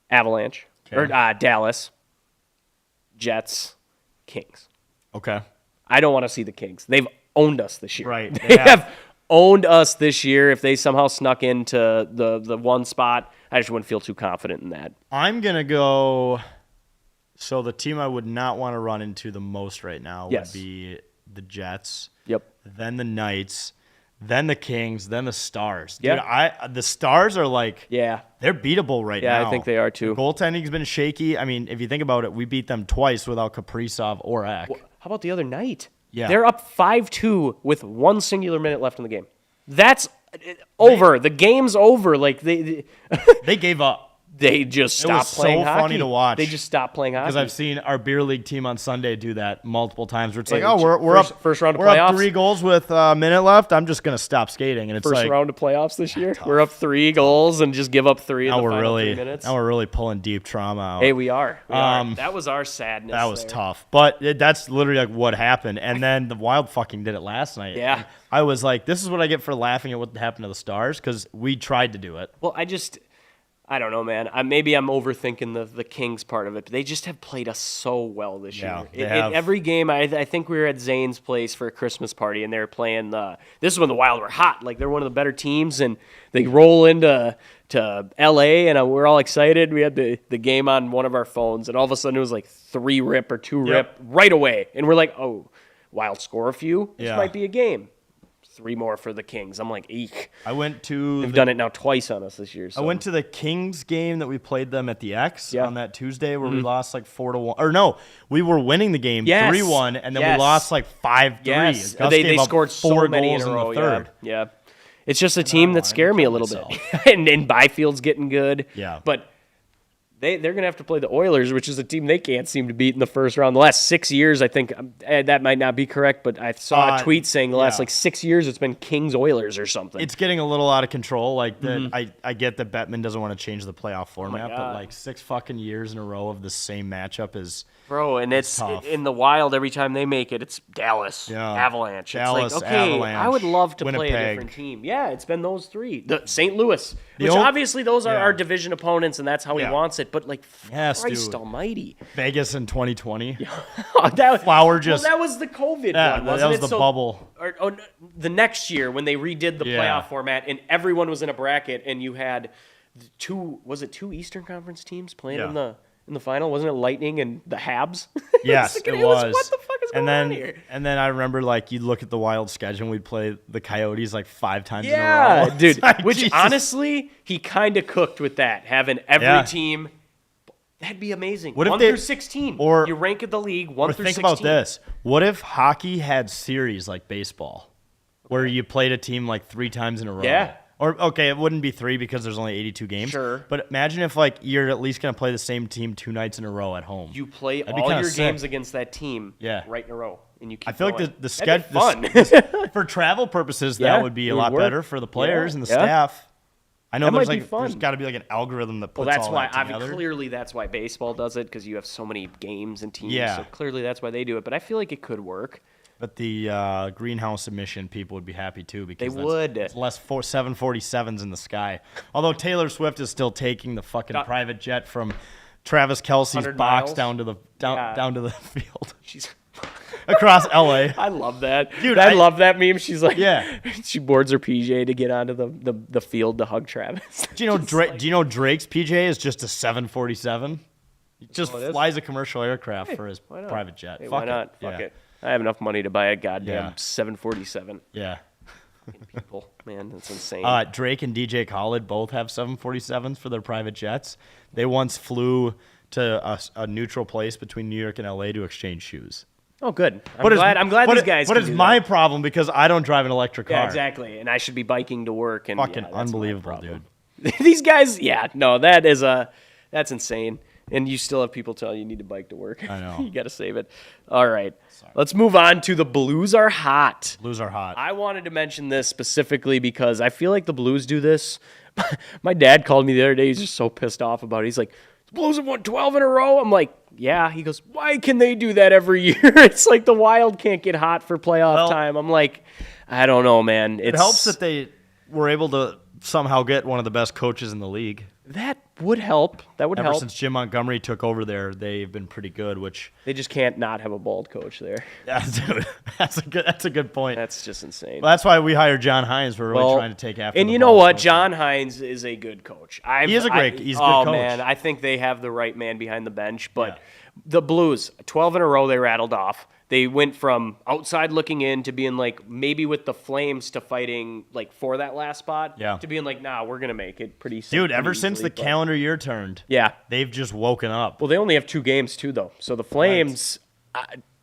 Avalanche or Dallas, Jets, Kings. Okay. I don't want to see the Kings. They've owned us this year. Right, They they have. have owned us this year. If they somehow snuck into the one spot, I just wouldn't feel too confident in that. I'm going to go. So the team I would not want to run into the most right now Yes. would be the Jets, Yep. then the Knights, then the Kings, then the Stars. Dude, Yeah. the Stars are like, Yeah. they're beatable right Yeah, now. I think they are too. The goaltending's been shaky. I mean, if you think about it, we beat them twice without Kaprizov or Ek. How about the other night? Yeah. They're up 5-2 with 1 singular minute left in the game. That's over. The game's over. Like they They gave up. just It was stopped playing so hockey. funny to watch. They just stopped playing hockey. Because I've seen our beer league team on Sunday do that multiple times. Where it's like, Yeah, oh, we're first- up first round of we're up playoffs. 3 goals with a minute left. I'm just gonna stop skating, and it's First like round of playoffs this year. We're up 3 goals and just give up 3 in now the we're final 3 really minutes. now we're really pulling deep trauma out. Hey, we are. That was our sadness. That was there. tough, but that's literally like what happened. And then the Wild fucking did it last night. Yeah. And I was like, this is what I get for laughing at what happened to the Stars because we tried to do it. Well, I don't know, man. Maybe I'm overthinking the Kings part of it. But they just have played us so well this Yeah, year. they have. Every game, I think we were at Zane's place for a Christmas party, and they were playing this is when the Wild were hot. Like, they're one of the better teams, and they roll into L.A., and we're all excited. We had the game on one of our phones, and all of a sudden it was like 3 rip or 2 rip right away. And we're like, oh, Wild score a few? This Yeah. might be a game. 3 more for the Kings. I'm like, eek. I went to They've done it now twice on us this year. So. I went to the Kings game that we played them at the X Yeah. on that Tuesday where we lost like 4-1. Or no, we were winning the game Yes. 3-1, and then Yes. we lost like 5-3. Yes, Gus they gave up scored 4 so many goals in a row. the third. Yeah. It's just a team that wanted scare to me a kill little bit. and Byfield's getting good. Yeah. But they're going to have to play the Oilers, which is a team they can't seem to beat in the first round. The last 6 years, I think, that might not be correct, but I saw a tweet saying the last yeah. like 6 years it's been Kings Oilers or something. It's getting a little out of control. Like I get that Bettman doesn't want to change the playoff format, but God. like 6 fucking years in a row of the same matchup is Bro, and it's tough. in the Wild every time they make it, it's Dallas, Yeah. Avalanche. Dallas, it's like, okay, Avalanche, I would love to play a Winnipeg. different team. Yeah, it's been those 3. The St. Louis, which only- obviously those are Yeah. our division opponents, and that's how he Yeah. wants it. But like, Yes, Christ dude. almighty. Vegas in 2020. Flower just- that was the COVID Yeah, one, that wasn't was it? the So- bubble. Or the next year when they redid the Yeah. playoff format and everyone was in a bracket and you had 2 Eastern Conference teams playing Yeah. in the final? Wasn't it Lightning and the Habs? Yes, What it the was. fuck is is going on here? And then I remember like you'd look at the Wild schedule and we'd play the Coyotes like 5 times in a row. Yeah, It's dude. like, Which Jesus. honestly, he kind of cooked with that, having every Yeah. team. That'd be amazing. What if 1 they- through 16. or- you rank the league 1 Or through think 16. about this. What if hockey had series like baseball, where you played a team like 3 times in a row? Yeah. Or, okay, it wouldn't be 3 because there's only 82 games. Sure. But imagine if like you're at least going to play the same team 2 nights in a row at home. You play That'd be all kinda your sick. games against that team Yeah. right in a row. And you keep I feel like going. the That'd schedule be fun. for travel purposes, Yeah, that would be it a would lot work. better for the players Yeah, and the yeah. staff. I know That there's might be like fun. there's got to be like an algorithm that puts Well, that's all why. that together. Clearly, that's why baseball does it, because you have so many games and teams. Yeah. So clearly, that's why they do it. But I feel like it could work. But the greenhouse emission people would be happy too because They would. It's less 747s in the sky. Although Taylor Swift is still taking the fucking Uh, private jet from Travis Kelsey's 100 box miles? down to the Yeah. down to the field She's. across LA. I love that, Dude, I I- love that meme. She's like, Yeah. she boards her PJ to get onto the field to hug Travis. Do you know do you know Drake's PJ is just a 747? He just it is? flies a commercial aircraft for his why not? private jet. Hey, Fuck why it. not? Fuck Yeah. it. I have enough money to buy a goddamn Yeah. 747. Yeah. People, man, that's insane. Drake and DJ Khaled both have 747s for their private jets. They once flew to a neutral place between New York and LA to exchange shoes. oh, good. It's- I'm glad but these it- guys. But can it's do my that. problem because I don't drive an electric car. Yeah, exactly. And I should be biking to work. And Fucking yeah, that's my unbelievable, problem. dude. These guys, yeah, no, that's insane. And you still have people telling you need to bike to work. I know. You got to save it. All right. Let's move on to the Blues are hot. Blues are hot. I wanted to mention this specifically because I feel like the Blues do this. My dad called me the other day. He's just so pissed off about it. He's like, the Blues have won 12 in a row. I'm like, yeah. He goes, why can they do that every year? It's like the Wild can't get hot for playoff Well- time. I'm like, I don't know, man. It helps that they were able to somehow get one of the best coaches in the league. that would help. That would Ever help. since Jim Montgomery took over there, they've been pretty good, which They just can't not have a bald coach there. yeah, dude, that's a good point. That's just insane. Well, that's why we hired John Hines. We're really trying to take after. And the you know ball what? coach. John Hines is a good coach. He is a great- he's a good oh, coach. man, I think they have the right man behind the bench. But the Blues, 12 in a row, they rattled off. They went from outside looking in to being like maybe with the Flames to fighting like for that last spot. Yeah. To being like, nah, we're gonna make it pretty. Dude, pretty ever since easily, the but- calendar year turned, Yeah. they've just woken up. Well, they only have 2 games too, though. So the Flames.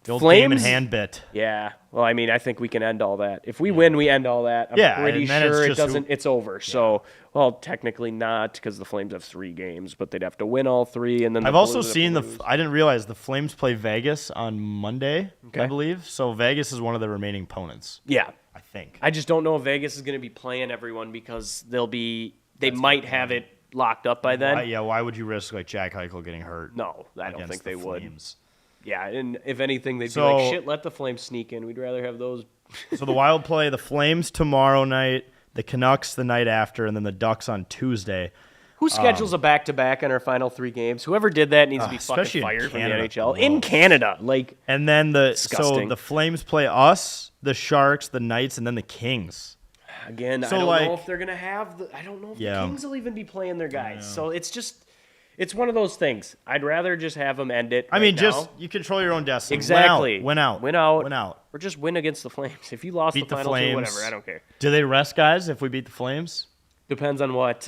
The old Flames, game and hand bit. Yeah. Well, I mean, I think we can end all that. If we win, we end all that. I'm Yeah, pretty and then it's sure it just who- doesn't. It's over. So, well, technically not because the Flames have 3 games, but they'd have to win all 3, and then I've the also Blues have seen to lose. I didn't realize the Flames play Vegas on Monday, I Okay. believe. So Vegas is one of the remaining opponents, Yeah. I think. I just don't know if Vegas is going to be playing everyone because they might have it locked up by then. Why would you risk like Jack Eichel getting hurt? No, I don't against think the they would. Flames? Yeah, and if anything, they'd be So- like, shit, let the Flames sneak in. We'd rather have those. So the Wild play the Flames tomorrow night, the Canucks the night after, and then the Ducks on Tuesday. Who schedules a back-to-back on our final 3 games? Whoever did that needs to be especially fucking in fired from the Canada. NHL. In Canada, like, And then so Disgusting. the Flames play us, the Sharks, the Knights, and then the Kings. again, So, I don't like- know if they're going to have I don't know if Yeah. the Kings will even be playing their guys. So it's one of those things. I'd rather just have them end it. I mean, right just now. you control your own destiny. Exactly. Win out. Win out. Win out. Or just win against the Flames. If you lost Beat the the final 2, Flames. whatever, I don't care. Do they rest guys if we beat the Flames? Depends on what.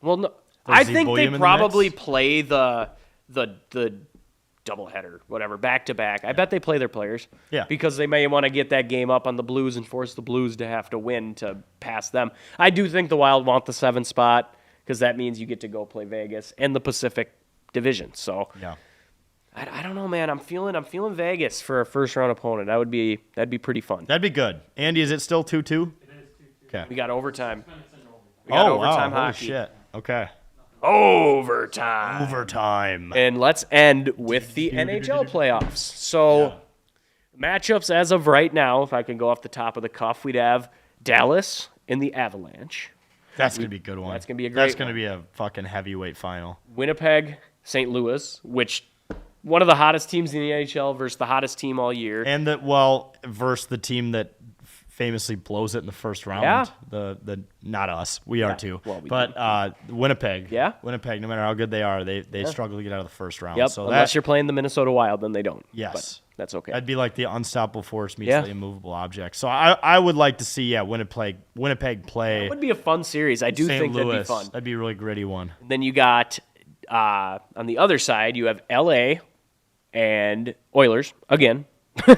Well, no, I Throw think Zeev they in the probably mix? play the doubleheader, whatever, back to back. I bet they play their players. Yeah. Because they may want to get that game up on the Blues and force the Blues to have to win to pass them. I do think the Wild want the 7th spot because that means you get to go play Vegas and the Pacific Division. So Yeah. I don't know, man. I'm feeling Vegas for a first round opponent. That'd be pretty fun. That'd be good. Andy, is it still 2-2? Okay. We got overtime. We got Oh, overtime wow. Holy hockey. shit. Okay. Overtime. Overtime. And let's end with the NHL playoffs. So, matchups as of right now, if I can go off the top of the cuff, we'd have Dallas and the Avalanche, That's going to be a good one. That's gonna be a That's great going to be a fucking heavyweight final. Winnipeg, St. Louis, which one of the hottest teams in the NHL versus the hottest team all year. And versus the team that famously blows it in the first round. Yeah. The not us. We are too. well, we but Winnipeg. Yeah. Winnipeg, no matter how good they are, they struggle to get out of the first round. Yep, So unless that, you're playing the Minnesota Wild, then they don't. yes. That's okay. That'd be like the unstoppable force meets Yeah. the immovable object. So I would like to see Winnipeg play That would be a fun series. I do St. think Louis. that'd be fun. That'd be a really gritty one. Then you got on the other side, you have L.A. and Oilers again.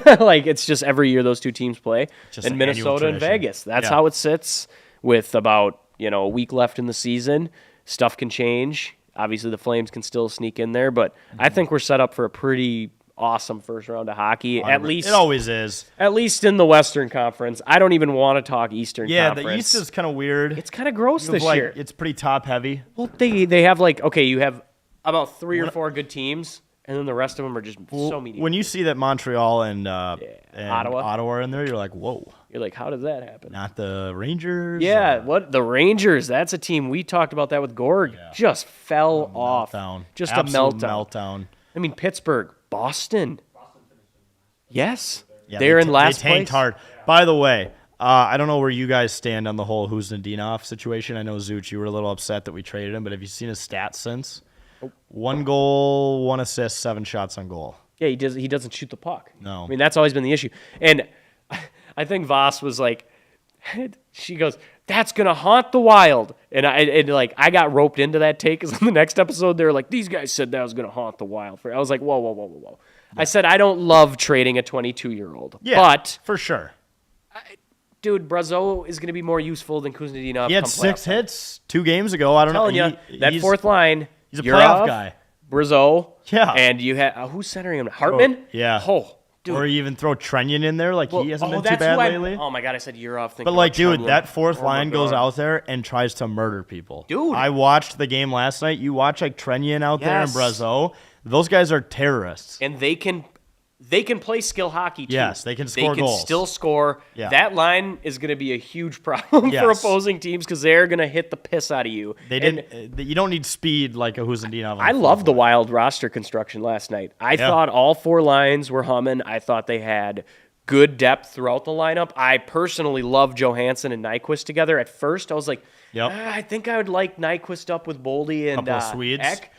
Like it's just every year those two teams play, Just and an annual Minnesota and tradition. Vegas. That's Yeah. how it sits. With about a week left in the season, stuff can change. Obviously, the Flames can still sneak in there, but I think we're set up for a pretty awesome first round of hockey. At least it always is. At least in the Western Conference. I don't even want to talk Eastern Yeah, Conference. the East is kind of weird. It's kind of gross You have, this year. It's pretty top heavy. Well, they have you have about 3 or 4 good teams, and then the rest of them are just so mediocre. When you see that Montreal and Ottawa. are in there, you're like, whoa, You're like, how does that happen? not the Rangers. Yeah, what the Rangers? That's a team we talked about that with Gorg. Just fell off. Meltdown. Just Absolute a meltdown. I mean, Pittsburgh, Boston. Yes, Yeah, they're in they last tanked place. hard. By the way, I don't know where you guys stand on the whole Huznadinov situation. I know Zuch, you were a little upset that we traded him, but have you seen his stats since? 1 goal, 1 assist, 7 shots on goal. Yeah, he doesn't shoot the puck. No. I mean that's always been the issue. And I think Voss was like, she goes, "That's gonna haunt the Wild." And I got roped into that take because in the next episode they were like, "These guys said that was gonna haunt the Wild." I was like, whoa. I said I don't love trading a 22-year-old, Yeah, but for sure. dude, Brazeau is gonna be more useful than Kuznetsov. He had come 6 playoff time. hits 2 games ago. I don't I'm telling know. you, that fourth line. He's a Yurov, playoff guy. Brazeau. Yeah. And you had who's centering him? Hartman. Yeah. Oh, dude. Or you even throw Trenyon in there. Like, he hasn't been too that's bad who I- lately. Oh my god, I said Yurov. But, like, dude, that fourth line goes out there and tries to murder people. Dude. I watched the game last night. You watch, like, Trenyon out there and Yes. Brazeau. Those guys are terrorists. and they can play skill hockey too. Yes, they can score They can goals. still score. Yeah. That line is going to be a huge problem for Yes. opposing teams because they're going to hit the piss out of you. They And didn't. You don't need speed like a Huznadinov. I love the Wild roster construction last night. I thought all 4 lines were humming. I thought they had good depth throughout the lineup. I personally love Johansson and Nyquist together. At first, I was like, Yep. I think I would like Nyquist up with Boldy and Couple of Swedes. Eck.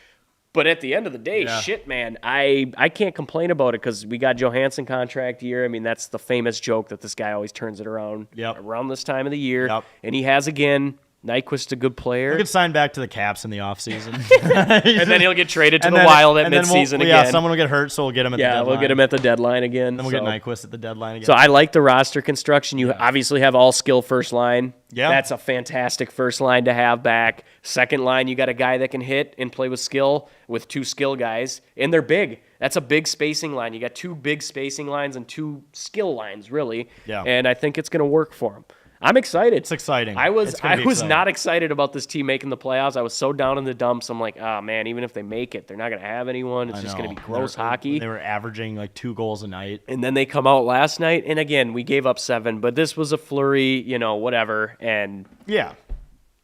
But at the end of the day, Yeah. shit, man, I can't complain about it because we got Johansson contract year. I mean, that's the famous joke that this guy always turns it around around this time of the year. Yep. And he has again. Nyquist a good player. We could sign back to the Caps in the offseason. And then he'll get traded to And the then- Wild at and then midseason we'll, again. Yeah, someone will get hurt, so we'll get him at the deadline. We'll get him at the deadline again. Then we'll get Nyquist at the deadline again. So I like the roster construction. You obviously have all skill first line. Yeah. That's a fantastic first line to have back. Second line, you got a guy that can hit and play with skill with 2 skill guys, and they're big. That's a big spacing line. You got 2 big spacing lines and 2 skill lines, really. Yeah. And I think it's going to work for them. I'm excited. It's exciting. I was It's gonna be exciting. not excited about this team making the playoffs. I was so down in the dumps. I'm like, oh man, even if they make it, they're not going to have anyone. It's I just going to know. be gross They were- hockey. They were averaging like 2 goals a night. And then they come out last night, and again, we gave up 7, but this was a flurry, whatever. And Yeah.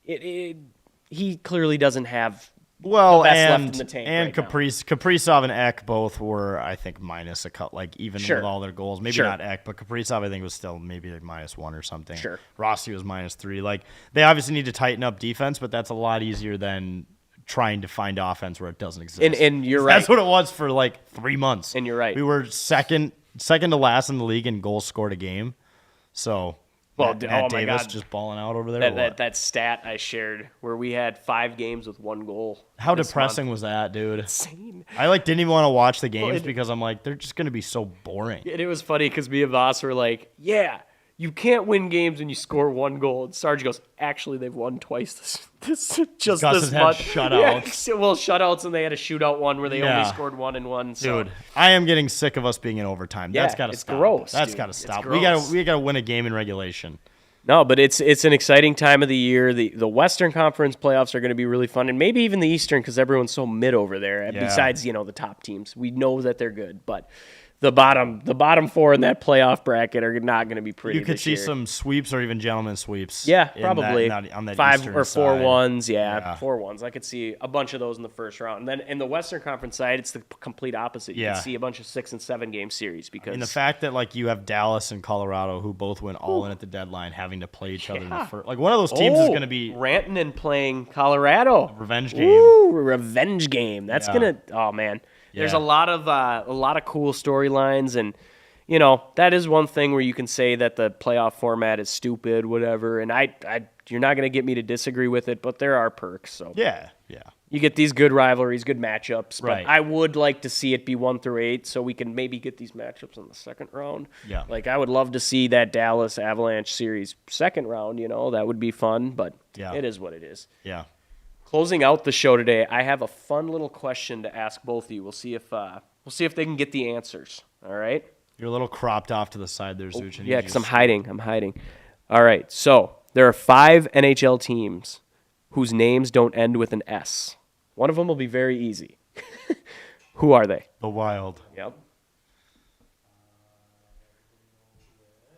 he clearly doesn't have. Well, best left and in the tank and right now. Kaprizov and Ek both were, I think, minus a cut. Like even Sure. with all their goals, maybe Sure. not Ek, but Kaprizov I think was still maybe like -1 or something. Sure. Rossi was -3. Like they obviously need to tighten up defense, but that's a lot easier than trying to find offense where it doesn't exist. And you're right. That's what it was for like 3 months. And you're right. We were second to last in the league in goals scored a game. So Well, Matt oh my Davis God. just balling out over there. or what? that stat I shared where we had 5 games with 1 goal. How this depressing month. was that, dude? Insane. I didn't even want to watch the games it- because I'm like, they're just gonna be so boring. And it was funny because me and Voss were like, yeah, you can't win games when you score 1 goal. And Sarge goes, actually, they've won twice this just Gus this has had month. shutouts. Yeah, well, shutouts, and they had a shootout one where they Yeah. only scored 1 and 1. So. Dude, I am getting sick of us being in overtime. That's Yeah, gotta it's stop. gross, That's dude. gotta It's stop. gross. We gotta win a game in regulation. No, but it's an exciting time of the year. The Western Conference playoffs are going to be really fun, and maybe even the Eastern because everyone's so mid over there. Yeah. Besides, the top teams, we know that they're good, but the bottom 4 in that playoff bracket are not going to be pretty. You could this see year. some sweeps or even gentleman sweeps. Yeah, in probably on that 5 Eastern or 4 side. ones. Yeah, Yeah. 4 ones. I could see a bunch of those in the first round, and then in the Western Conference side, it's the complete opposite. You Yeah. can see a bunch of 6 and 7 game series because And the fact that like you have Dallas and Colorado who both went all in at the deadline, having to play each other in the first. Like one of those teams is going to be Rantanen playing Colorado. revenge game. Ooh, revenge game. That's Yeah. gonna. Oh man. There's Yeah. a lot of cool storylines, and that is one thing where you can say that the playoff format is stupid, whatever. And you're not going to get me to disagree with it, but there are perks. So Yeah. you get these good rivalries, good matchups. Right. But I would like to see it be 1-8, so we can maybe get these matchups in the second round. Yeah. Like I would love to see that Dallas Avalanche series second round. That would be fun. But Yeah. it is what it is. Yeah. Closing out the show today, I have a fun little question to ask both of you. We'll see if they can get the answers. All right. You're a little cropped off to the side there, Zuch. Yeah, because I'm hiding. All right. So there are 5 NHL teams whose names don't end with an S. One of them will be very easy. Who are they? The Wild. Yep.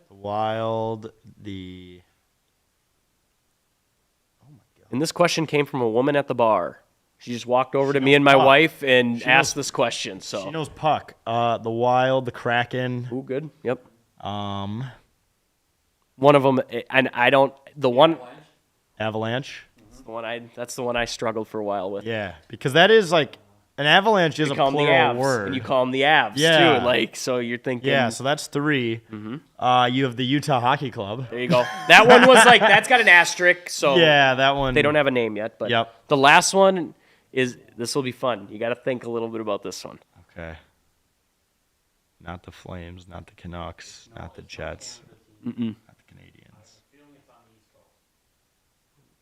The Wild. The. And this question came from a woman at the bar. She just walked over to me knows and my puck. wife and She asked knows- this question. So She knows puck. The Wild. The Kraken. Ooh, good. Yep. Um. One of them, and I don't. The one. Avalanche. That's the one I struggled for a while with. Yeah, because that is like an avalanche is You a call them the plural Avs, word. and you call them the Avs Yeah. too. Like so, you're thinking. Yeah, so that's 3. You have the Utah Hockey Club. There you go. That one was like that's got an asterisk. So Yeah, that one. they don't have a name yet. But Yep. the last one is this will be fun. You got to think a little bit about this one. Okay. Not the Flames, not the Canucks, not the Jets, not the Canadians.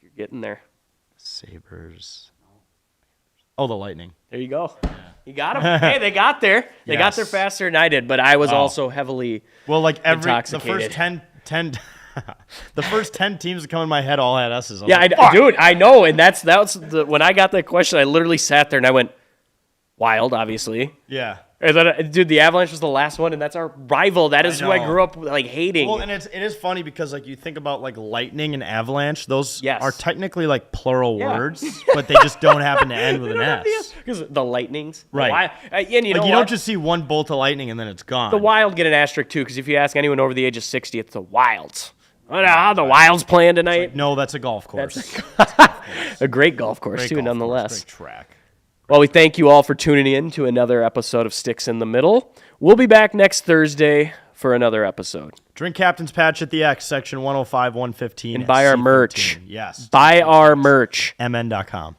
You're getting there. Sabres. Oh, the Lightning. There you go. You got them. Hey, they got there. They got there Yes. faster than I did, but I was Oh. also heavily. Well, like the Intoxicated. first 10 the first 10 teams that come in my head all had S's. Yeah, dude, I know, and that was when I got that question. I literally sat there and I went, Wild, obviously. Yeah. And then, dude, the Avalanche was the last one, and that's our rival. That is who I know. grew up like hating. Well, and it is funny because like you think about like Lightning and Avalanche, those Yes. are technically like plural Yeah. words, but they just don't happen to end with an S. Because the Lightnings, Right. And you know Like you what? don't just see one bolt of lightning and then it's gone. The Wild get an asterisk too, because if you ask anyone over the age of 60, it's the Wilds. How the Wilds playing tonight? No, that's a golf course. A great golf course Great too, golf nonetheless. course, great track. Well, we thank you all for tuning in to another episode of Sticks in the Middle. We'll be back next Thursday for another episode. Drink Captain's Patch at the X, section 105, 115. And buy our merch. Yes. Buy our merch. MN.com.